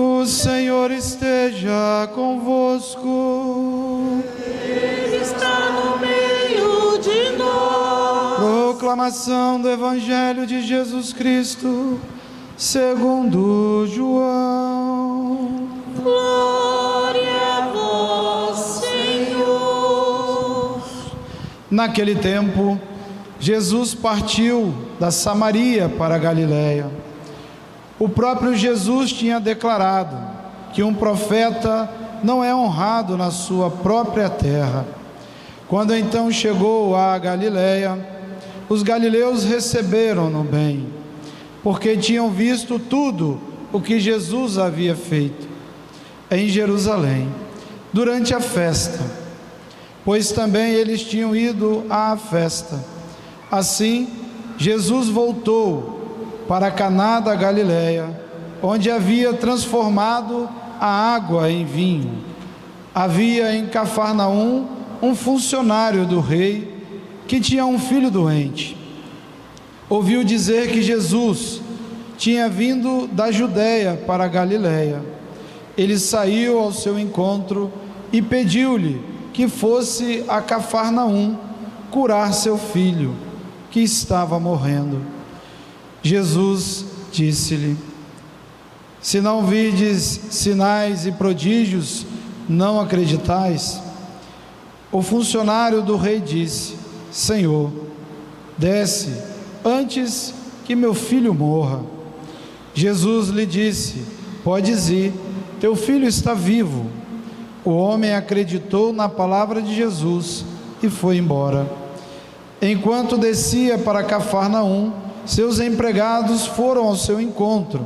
O Senhor esteja convosco. Ele está no meio de nós. Proclamação do Evangelho de Jesus Cristo, segundo João. Glória a vós, Senhor. Naquele tempo, Jesus partiu da Samaria para a Galiléia. O próprio Jesus tinha declarado que um profeta não é honrado na sua própria terra. Quando então chegou à Galiléia, os galileus receberam-no bem, porque tinham visto tudo o que Jesus havia feito em Jerusalém, durante a festa, pois também eles tinham ido à festa. Assim, Jesus voltou para Caná da Galiléia, onde havia transformado a água em vinho. Havia em Cafarnaum um funcionário do rei que tinha um filho doente. Ouviu dizer que Jesus tinha vindo da Judéia para a Galiléia. Ele saiu ao seu encontro e pediu-lhe que fosse a Cafarnaum curar seu filho, que estava morrendo. Jesus disse-lhe: se não virdes sinais e prodígios, não acreditais? O funcionário do rei disse: Senhor, desce antes que meu filho morra. Jesus lhe disse: podes ir, teu filho está vivo. O homem acreditou na palavra de Jesus e foi embora. Enquanto descia para Cafarnaum, seus empregados foram ao seu encontro,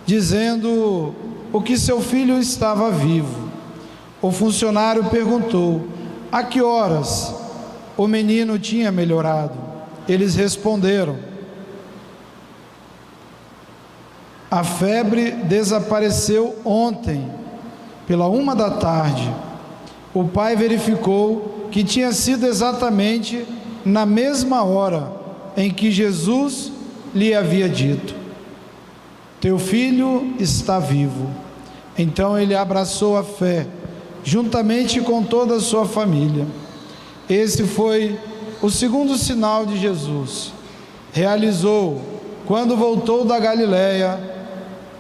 dizendo o que seu filho estava vivo. O funcionário perguntou: a que horas o menino tinha melhorado? Eles responderam: a febre desapareceu ontem, pela 13h. O pai verificou que tinha sido exatamente na mesma hora em que Jesus lhe havia dito: teu filho está vivo. Então ele abraçou a fé, juntamente com toda a sua família. Esse foi o segundo sinal de Jesus. Realizou quando voltou da Galiléia,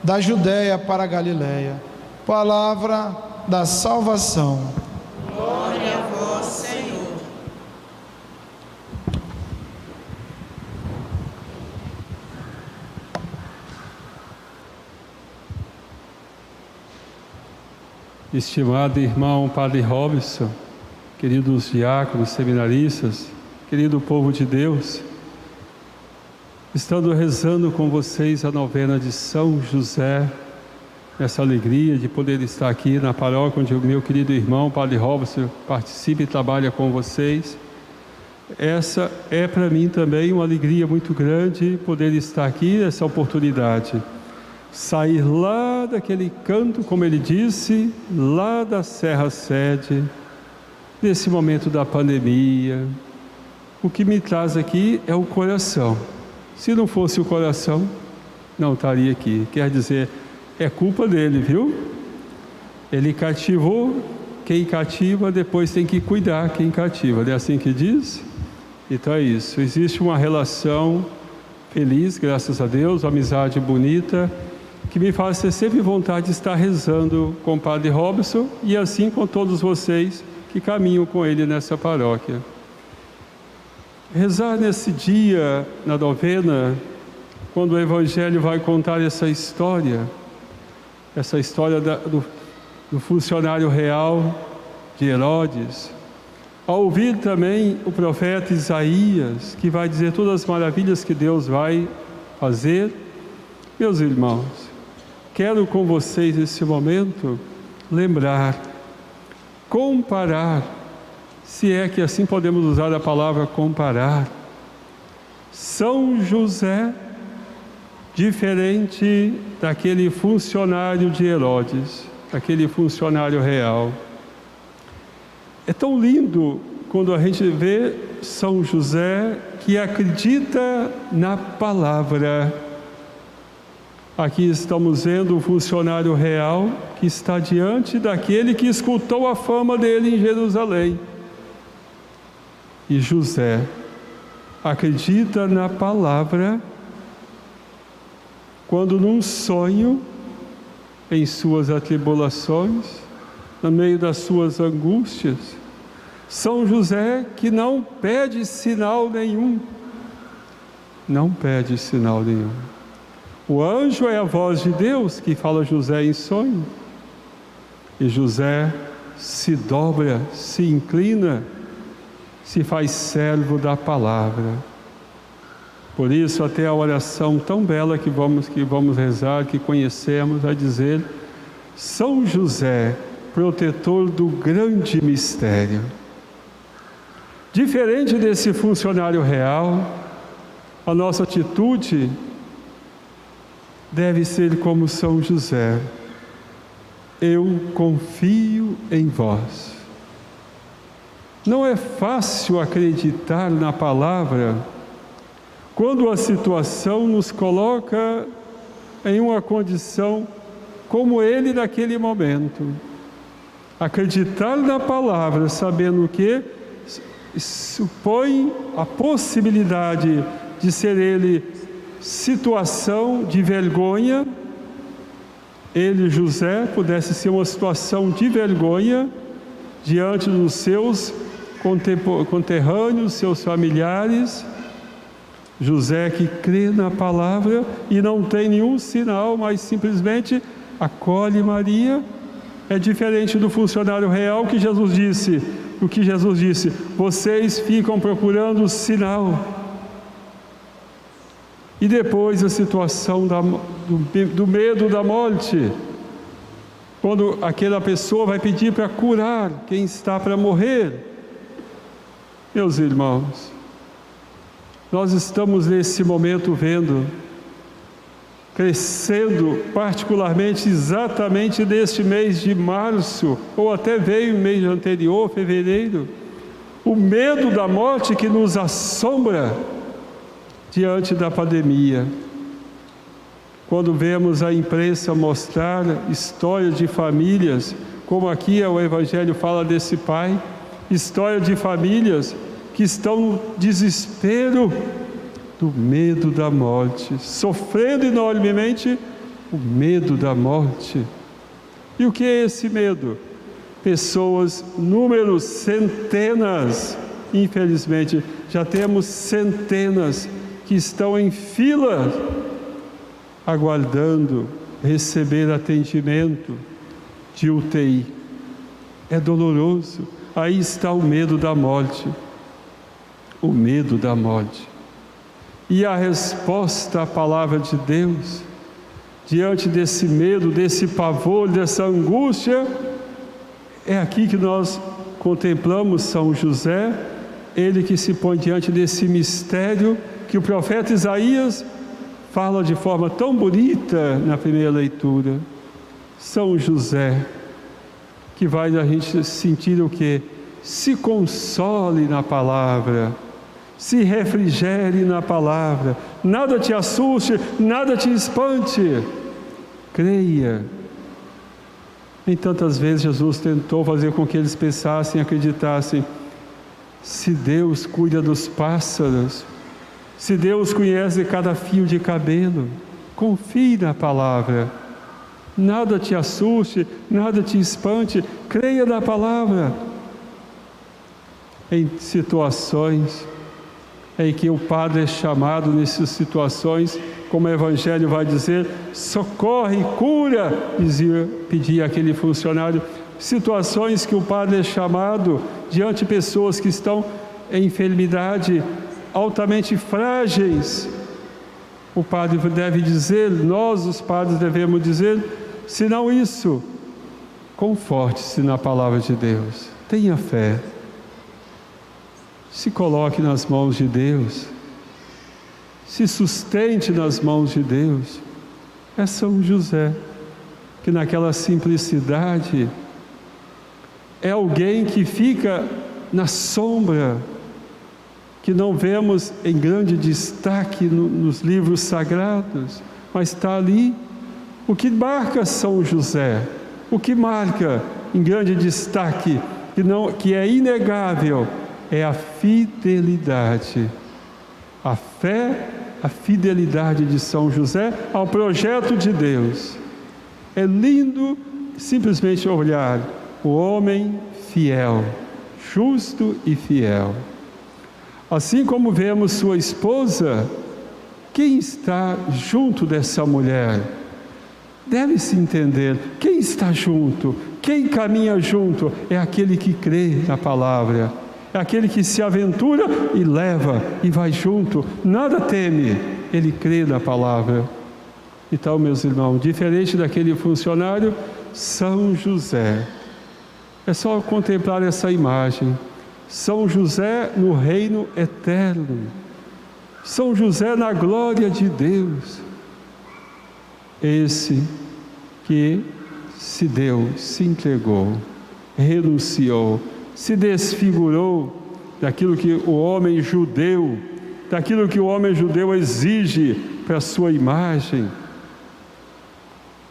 da Judéia para a Galiléia. Palavra da salvação. Glória a vós, Senhor. Estimado irmão Padre Robson, queridos diáconos, seminaristas, querido povo de Deus, estando rezando com vocês a novena de São José, nessa alegria de poder estar aqui na paróquia onde o meu querido irmão Padre Robson participa e trabalha com vocês, essa é para mim também uma alegria muito grande poder estar aqui nessa oportunidade. Sair lá daquele canto, como ele disse, lá da Serra Sede, nesse momento da pandemia. O que me traz aqui é o coração. Se não fosse o coração, não estaria aqui. Quer dizer, é culpa dele, viu? Ele cativou, quem cativa depois tem que cuidar quem cativa. Não é assim que diz? Então é isso. Existe uma relação feliz, graças a Deus, uma amizade bonita, que me faz ter sempre vontade de estar rezando com o Padre Robson e assim com todos vocês que caminham com ele nessa paróquia. Rezar nesse dia, na novena, quando o Evangelho vai contar essa história do funcionário real de Herodes, ao ouvir também o profeta Isaías, que vai dizer todas as maravilhas que Deus vai fazer, meus irmãos, quero com vocês nesse momento lembrar, comparar, se é que assim podemos usar a palavra comparar, São José, diferente daquele funcionário de Herodes, aquele funcionário real. É tão lindo quando a gente vê São José que acredita na palavra. Aqui estamos vendo um funcionário real que está diante daquele que escutou a fama dele em Jerusalém. E José acredita na palavra quando num sonho, em suas atribulações, no meio das suas angústias, São José que não pede sinal nenhum. Não pede sinal nenhum. O anjo é a voz de Deus que fala a José em sonho. E José se dobra, se inclina, se faz servo da palavra. Por isso, até a oração tão bela que vamos rezar, que conhecemos, vai dizer: São José, protetor do grande mistério. Diferente desse funcionário real, a nossa atitude deve ser como São José: eu confio em vós. Não é fácil acreditar na palavra quando a situação nos coloca em uma condição como ele naquele momento. Acreditar na palavra, sabendo que supõe a possibilidade de ser ele situação de vergonha, ele, José, pudesse ser uma situação de vergonha diante dos seus conterrâneos, seus familiares. José que crê na palavra e não tem nenhum sinal, mas simplesmente acolhe Maria. É diferente do funcionário real que Jesus disse, o que Jesus disse: vocês ficam procurando sinal. E depois a situação do medo da morte, quando aquela pessoa vai pedir para curar quem está para morrer. Meus irmãos, nós estamos nesse momento vendo, crescendo particularmente exatamente neste mês de março, ou até veio o mês anterior, fevereiro, o medo da morte que nos assombra diante da pandemia. Quando vemos a imprensa mostrar histórias de famílias, como aqui o Evangelho fala desse pai, história de famílias que estão no desespero do medo da morte, sofrendo enormemente o medo da morte. E o que é esse medo? Pessoas, números, centenas, infelizmente, já temos centenas que estão em fila, aguardando receber atendimento de UTI. É doloroso. Aí está o medo da morte. O medo da morte. E a resposta à palavra de Deus, diante desse medo, desse pavor, dessa angústia, é aqui que nós contemplamos São José, ele que se põe diante desse mistério que o profeta Isaías fala de forma tão bonita na primeira leitura. São José, que vai a gente sentir o quê? Se console na palavra, se refrigere na palavra, nada te assuste, nada te espante, creia. Nem tantas vezes Jesus tentou fazer com que eles pensassem, acreditassem: se Deus cuida dos pássaros, se Deus conhece cada fio de cabelo, confie na palavra, nada te assuste, nada te espante, creia na palavra. Em situações em que o padre é chamado, nessas situações, como o Evangelho vai dizer, socorre, cura, pedia aquele funcionário. Situações que o padre é chamado diante de pessoas que estão em enfermidade, altamente frágeis. O padre deve dizer, nós os padres devemos dizer, se não isso, conforte-se na palavra de Deus, tenha fé, se coloque nas mãos de Deus, se sustente nas mãos de Deus. É São José, que naquela simplicidade é alguém que fica na sombra, que não vemos em grande destaque nos livros sagrados, mas está ali O que marca São José, o que marca em grande destaque, que é inegável, é a fidelidade. A fé, a fidelidade de São José ao projeto de Deus. É lindo simplesmente olhar o homem fiel, justo e fiel. Assim como vemos sua esposa, quem está junto dessa mulher? Deve-se entender, quem está junto, quem caminha junto, é aquele que crê na palavra, é aquele que se aventura e leva, e vai junto, nada teme, ele crê na palavra. Então, meus irmãos, diferente daquele funcionário, São José, é só contemplar essa imagem, São José no reino eterno, São José na glória de Deus, esse que se deu, se entregou, renunciou, se desfigurou daquilo que o homem judeu, exige para a sua imagem,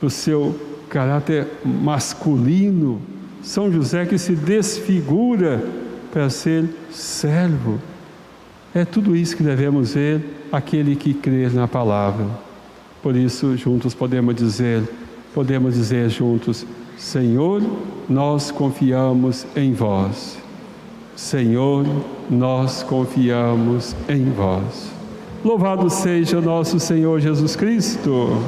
do seu caráter masculino. São José que se desfigura para ser servo. É tudo isso que devemos ver, aquele que crê na palavra. Por isso, juntos podemos dizer juntos: Senhor, nós confiamos em vós. Senhor, nós confiamos em vós. Louvado seja nosso Senhor Jesus Cristo.